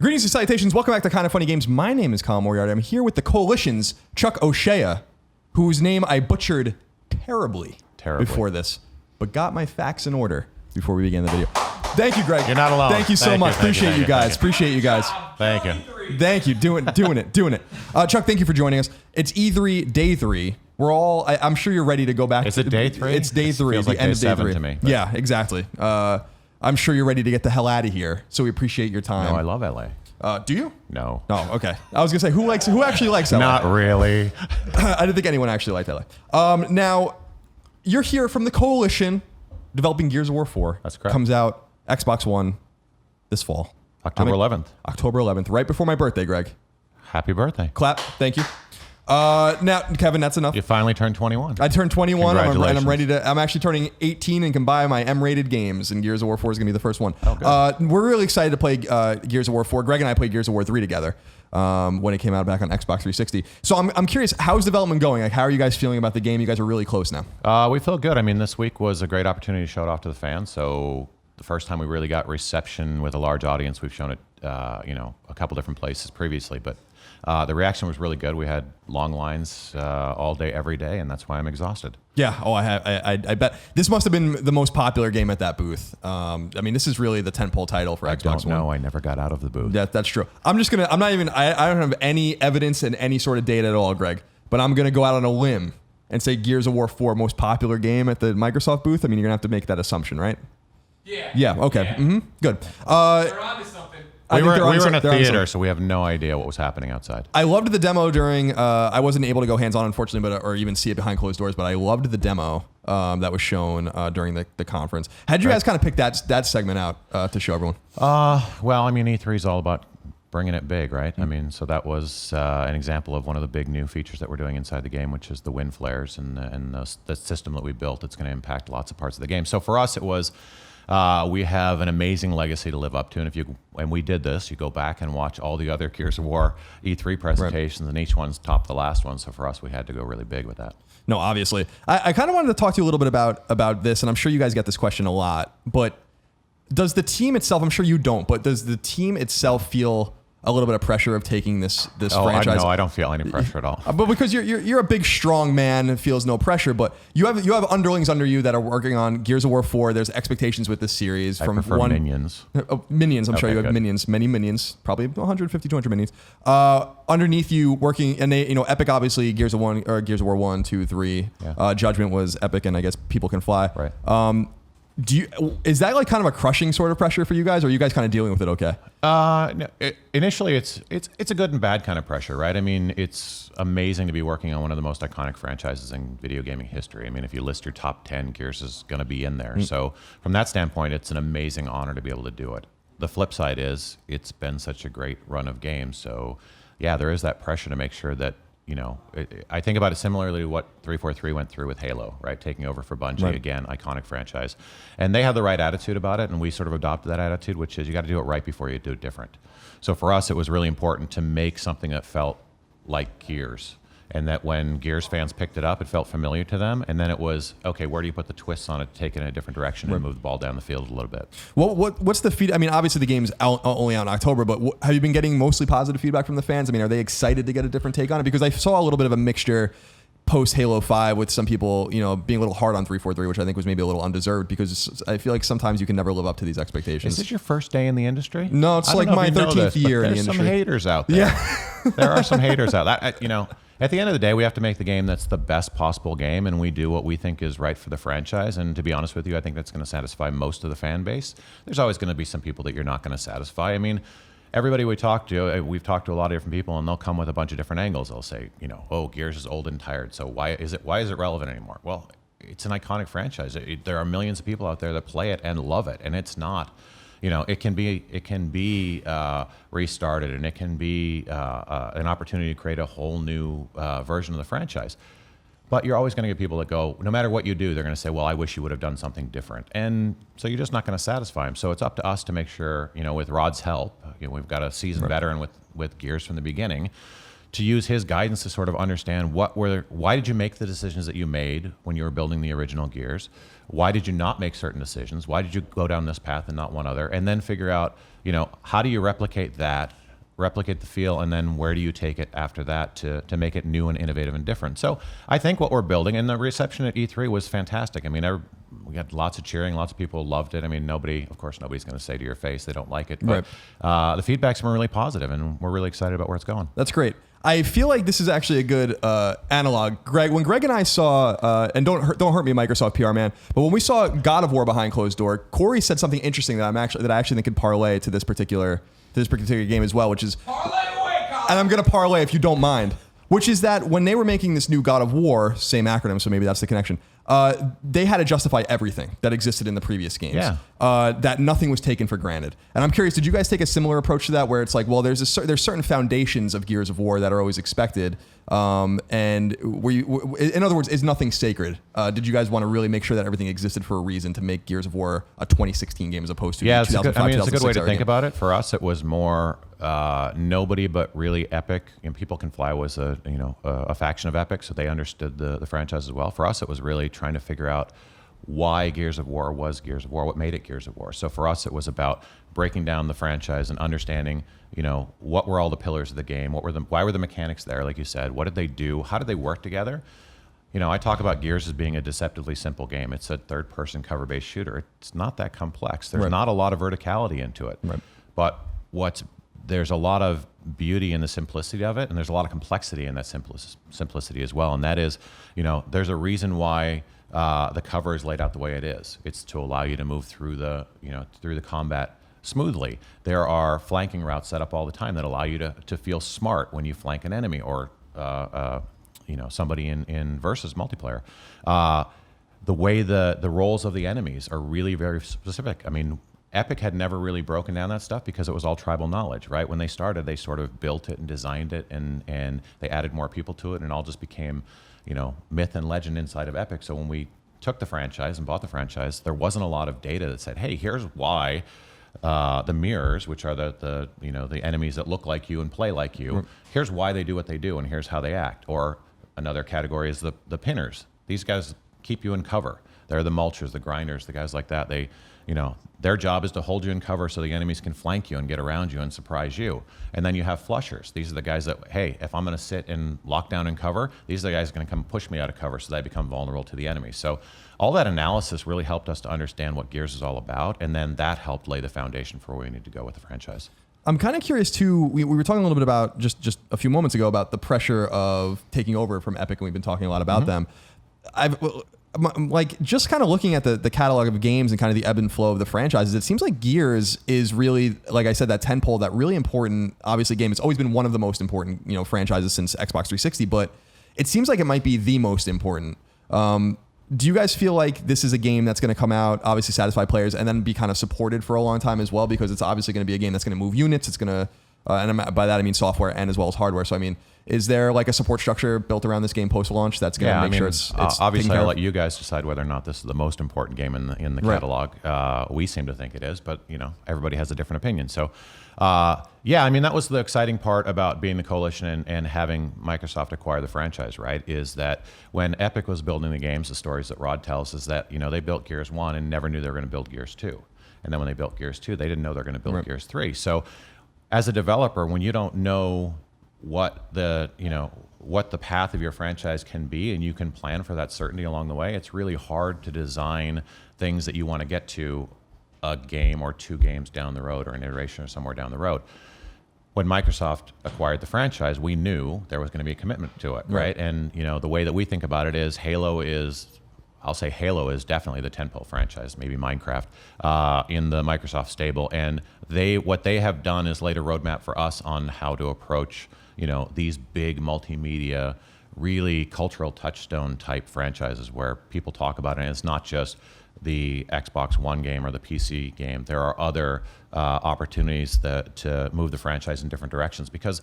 Greetings and salutations. Welcome back to Kind of Funny Games. My name is Colin Moriarty. I'm here with the Coalition's Chuck Osieja, whose name I butchered terribly before this, but got my facts in order before we began the video. Thank you, Greg. You're not alone. Thank you so much. Appreciate you guys. Appreciate you guys. Thank you. Thank you. Doing it. Chuck, thank you for joining us. It's E3 Day 3. We're all, I'm sure you're ready to go back. Is it Day 3? It's Day 3. Feels like end day of Day 7 3. to me. But. Yeah, exactly. I'm sure you're ready to get the hell out of here, so we appreciate your time. No, I love LA. Do you? No. Oh, okay. I was gonna say who actually likes LA? Not really. I didn't think anyone actually liked LA. Now, you're here from the Coalition, developing Gears of War 4. That's correct. Comes out Xbox One this fall. October 11th. October 11th, right before my birthday, Greg. Happy birthday. Clap. Thank you. Now, Kevin, that's enough. You finally turned 21. I turned 21, and I'm ready to. I'm actually turning 18 and can buy my M-rated games, and Gears of War 4 is going to be the first one. Oh, good. We're really excited to play Gears of War 4. Greg and I played Gears of War 3 together when it came out back on Xbox 360. So I'm curious, how's development going? Like, how are you guys feeling about the game? You guys are really close now. We feel good. I mean, this week was a great opportunity to show it off to the fans. So the first time we really got reception with a large audience, we've shown it, a couple different places previously, but the reaction was really good. We had long lines all day, every day, and that's why I'm exhausted. Yeah. Oh, I bet this must have been the most popular game at that booth. I mean, this is really the tentpole title for Xbox One. No, I never got out of the booth. That's true. I don't have any evidence and any sort of data at all, Greg, but I'm going to go out on a limb and say Gears of War 4 most popular game at the Microsoft booth. I mean, you're going to have to make that assumption, right? Yeah. Yeah. Okay. Yeah. Mm-hmm. Good. They're on to something. We were in a theater, so we have no idea what was happening outside. I loved the demo during. I wasn't able to go hands-on, unfortunately, or even see it behind closed doors. But I loved the demo that was shown during the conference. How did you guys kind of pick that segment out to show everyone? Well, I mean, E3 is all about bringing it big, right? I mean, so that was an example of one of the big new features that we're doing inside the game, which is the wind flares and the system that we built. It's going to impact lots of parts of the game. So for us, it was. We have an amazing legacy to live up to, and we did this. You go back and watch all the other Gears of War E3 presentations, and each one's topped the last one. So for us, we had to go really big with that. No, obviously, I kind of wanted to talk to you a little bit about this, and I'm sure you guys get this question a lot. But does the team itself? I'm sure you don't, but does the team itself feel a little bit of pressure of taking this franchise? No, I don't feel any pressure at all. But because you're a big, strong man and feels no pressure, but you have underlings under you that are working on Gears of War 4. There's expectations with this series I prefer minions. Minions. I'm sure you have good. minions, many minions, probably 150, 200 minions underneath you working. And they, Epic obviously Gears of War 1, 2, 3. Yeah. Judgment was Epic, and I guess People Can Fly. Right. Is that like kind of a crushing sort of pressure for you guys, or are you guys kind of dealing with it okay? No, initially, it's a good and bad kind of pressure, right? I mean, it's amazing to be working on one of the most iconic franchises in video gaming history. I mean, if you list your top 10, Gears is going to be in there. So from that standpoint, it's an amazing honor to be able to do it. The flip side is it's been such a great run of games. So yeah, there is that pressure to make sure that, I think about it similarly to what 343 went through with Halo, right? Taking over for Bungie, Right. Again, iconic franchise. And they have the right attitude about it, and we sort of adopted that attitude, which is you got to do it right before you do it different. So for us, it was really important to make something that felt like Gears, and that when Gears fans picked it up, it felt familiar to them. And then it was, okay, where do you put the twists on it to take it in a different direction and move the ball down the field a little bit? What's the feed? I mean, obviously the game's only out in October, but have you been getting mostly positive feedback from the fans? I mean, are they excited to get a different take on it? Because I saw a little bit of a mixture post Halo 5 with some people, being a little hard on 343, which I think was maybe a little undeserved, because I feel like sometimes you can never live up to these expectations. Is this your first day in the industry? No, it's like my 13th year in the industry. There's some haters out there. Yeah. There are some haters out there. At the end of the day, we have to make the game that's the best possible game, and we do what we think is right for the franchise. And to be honest with you, I think that's going to satisfy most of the fan base. There's always going to be some people that you're not going to satisfy. I mean, everybody we talk to, we've talked to a lot of different people, and they'll come with a bunch of different angles. They'll say, oh, Gears is old and tired, so why is it relevant anymore? Well, it's an iconic franchise. There are millions of people out there that play it and love it, and it's not. It can be restarted, and it can be an opportunity to create a whole new version of the franchise. But you're always going to get people that go, no matter what you do, they're going to say, well, I wish you would have done something different. And so you're just not going to satisfy them. So it's up to us to make sure, with Rod's help, we've got a seasoned veteran with Gears from the beginning, to use his guidance to sort of understand why did you make the decisions that you made when you were building the original Gears? Why did you not make certain decisions? Why did you go down this path and not one other? And then figure out, how do you replicate that, replicate the feel, and then where do you take it after that to make it new and innovative and different? So I think what we're building, and the reception at E3 was fantastic. I mean, we had lots of cheering, lots of people loved it. I mean, of course, nobody's going to say to your face they don't like it, but the feedback's been really positive, and we're really excited about where it's going. That's great. I feel like this is actually a good analog. Greg, when Greg and I saw, and don't hurt me, Microsoft PR man, but when we saw God of War behind closed door, Corey said something interesting that I actually think could parlay to this particular game as well, which is, Parlay away, Colin. and I'm going to parlay if you don't mind, which is that when they were making this new God of War, same acronym, so maybe that's the connection, they had to justify everything that existed in the previous games. Yeah. That nothing was taken for granted. And I'm curious, did you guys take a similar approach to that, where it's like, well, there's certain foundations of Gears of War that are always expected, and in other words, is nothing sacred? Did you guys want to really make sure that everything existed for a reason to make Gears of War a 2016 game as opposed to it's a 2005, good way to think game? about it. For us, it was more nobody but really Epic. And People Can Fly was a faction of Epic, so they understood the franchise as well. For us, it was really trying to figure out why Gears of War was Gears of War, what made it Gears of War. So for us, it was about breaking down the franchise and understanding, what were all the pillars of the game, why were the mechanics there, like you said, what did they do, how did they work together? I talk about Gears as being a deceptively simple game. It's a third-person cover-based shooter. It's not that complex. There's not a lot of verticality into it. Right. But there's a lot of beauty in the simplicity of it, and there's a lot of complexity in that simplicity as well. And that is, there's a reason why the cover is laid out the way it is. It's to allow you to move through the combat smoothly. There are flanking routes set up all the time that allow you to feel smart when you flank an enemy or somebody in versus multiplayer. The way the roles of the enemies are really very specific. I mean, Epic had never really broken down that stuff because it was all tribal knowledge, right? When they started, they sort of built it and designed it, and they added more people to it, and it all just became, myth and legend inside of Epic. So when we took the franchise and bought the franchise, there wasn't a lot of data that said, hey, here's why the mirrors, which are the enemies that look like you and play like you, here's why they do what they do, and here's how they act. Or another category is the pinners. These guys keep you in cover. They're the mulchers, the grinders, the guys like that. They, their job is to hold you in cover so the enemies can flank you and get around you and surprise you. And then you have flushers. These are the guys that, hey, if I'm going to sit and lock down and cover, these are the guys going to come push me out of cover so that I become vulnerable to the enemy. So all that analysis really helped us to understand what Gears is all about, and then that helped lay the foundation for where we need to go with the franchise. I'm kind of curious too. We were talking a little bit about just a few moments ago about the pressure of taking over from Epic, and we've been talking a lot about them. Like just kind of looking at the catalog of games and kind of the ebb and flow of the franchises, it seems like Gears is really, like I said, that tentpole, that really important, obviously game. It's always been one of the most important, franchises since Xbox 360, but it seems like it might be the most important. Do you guys feel like this is a game that's going to come out, obviously satisfy players, and then be kind of supported for a long time as well? Because it's obviously going to be a game that's going to move units. It's going to, and by that I mean software and as well as hardware. So I mean, is there like a support structure built around this game post-launch that's going to make sure it's obviously I'll let you guys decide whether or not this is the most important game in the catalog. We seem to think it is, but everybody has a different opinion. So I mean, that was the exciting part about being the coalition and having Microsoft acquire the franchise, right? Is that when Epic was building the games, the stories that Rod tells is that they built Gears 1 and never knew they were going to build Gears 2. And then when they built Gears 2, they didn't know they were going to build Gears 3. So as a developer, when you don't know what the path of your franchise can be, and you can plan for that certainty along the way, it's really hard to design things that you want to get to a game or two games down the road, or an iteration or somewhere down the road. When Microsoft acquired the franchise, we knew there was going to be a commitment to it, right? And the way that we think about it is Halo is definitely the tentpole franchise, maybe Minecraft, in the Microsoft stable. And what they have done is laid a roadmap for us on how to approach these big multimedia, really cultural touchstone type franchises where people talk about it, and it's not just the Xbox One game or the PC game. There are other opportunities to move the franchise in different directions, because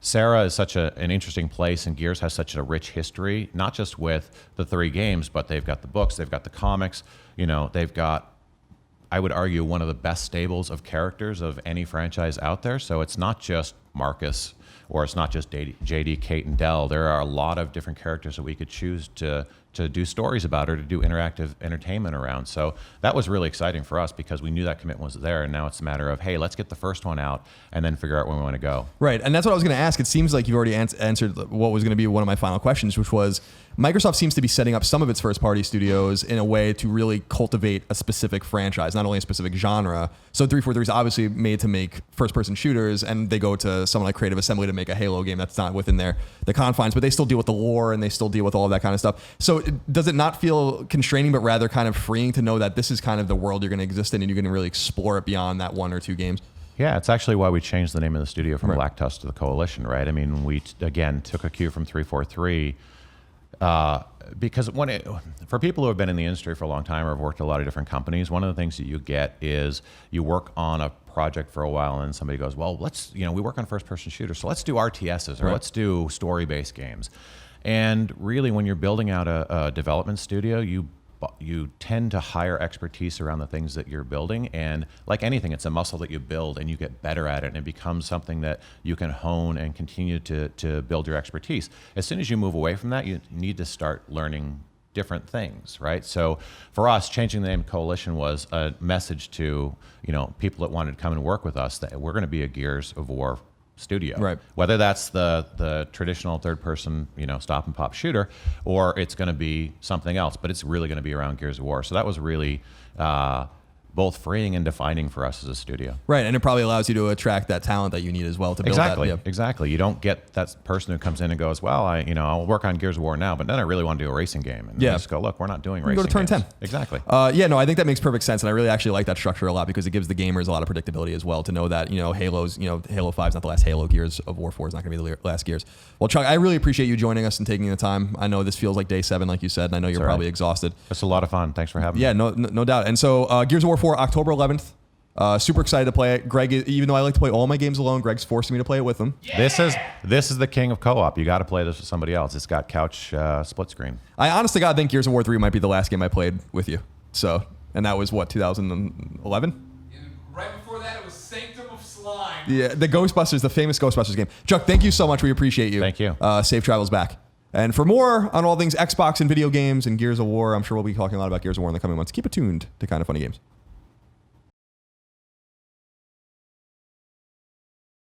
Sarah is such an interesting place, and Gears has such a rich history, not just with the 3 games, but they've got the books, they've got the comics, they've got, I would argue, one of the best stables of characters of any franchise out there. So it's not just Marcus, or it's not just JD, Kate, and Dell. There are a lot of different characters that we could choose to do stories about or to do interactive entertainment around. So that was really exciting for us because we knew that commitment was there, and now it's a matter of, hey, let's get the first one out and then figure out where we want to go. Right, and that's what I was going to ask. It seems like you've already answered what was going to be one of my final questions, which was Microsoft seems to be setting up some of its first-party studios in a way to really cultivate a specific franchise, not only a specific genre. So 343 is obviously made to make first-person shooters, and they go to someone like Creative Assembly to make a Halo game that's not within the confines, but they still deal with the lore and they still deal with all of that kind of stuff. So does it not feel constraining, but rather kind of freeing to know that this is kind of the world you're going to exist in and you're going to really explore it beyond that one or two games? Yeah, it's actually why we changed the name of the studio from Black Tusk to the Coalition, right? I mean, we, again, took a cue from 343 because for people who have been in the industry for a long time or have worked at a lot of different companies, one of the things that you get is you work on a project for a while and somebody goes, well, we work on first-person shooters, so let's do RTSs or let's do story-based games. And really, when you're building out a development studio, you tend to hire expertise around the things that you're building. And like anything, it's a muscle that you build and you get better at it, and it becomes something that you can hone and continue to build your expertise. As soon as you move away from that, you need to start learning different things, right? So for us, changing the name Coalition was a message to people that wanted to come and work with us that we're going to be a Gears of War studio, right? Whether that's the traditional third-person, stop and pop shooter, or it's going to be something else, but it's really going to be around Gears of War. So that was really both freeing and defining for us as a studio. Right, and it probably allows you to attract that talent that you need as well to build exactly, that. Yeah. Exactly. You don't get that person who comes in and goes, well, I'll work on Gears of War now, but then I really want to do a racing game. And just go, look, we're not doing racing. Go to turn games. 10. Exactly. I think that makes perfect sense, and I really actually like that structure a lot because it gives the gamers a lot of predictability as well to know that Halo 5 is not the last Halo, Gears of War 4 is not going to be the last Gears. Well, Chuck, I really appreciate you joining us and taking the time. I know this feels like day 7, like you said, and I know you're probably exhausted. It's a lot of fun. Thanks for having me. Yeah, no doubt. And so Gears of War 4, October 11th. Super excited to play it. Greg, even though I like to play all my games alone, Greg's forcing me to play it with him. Yeah. This is the king of co-op. You got to play this with somebody else. It's got couch split screen. I honest to God think Gears of War 3 might be the last game I played with you. So, and that was what, 2011? Right before that, it was Sanctum of Slime. Yeah, the famous Ghostbusters game. Chuck, thank you so much. We appreciate you. Thank you. Safe travels back. And for more on all things Xbox and video games and Gears of War, I'm sure we'll be talking a lot about Gears of War in the coming months. Keep it tuned to Kind of Funny Games.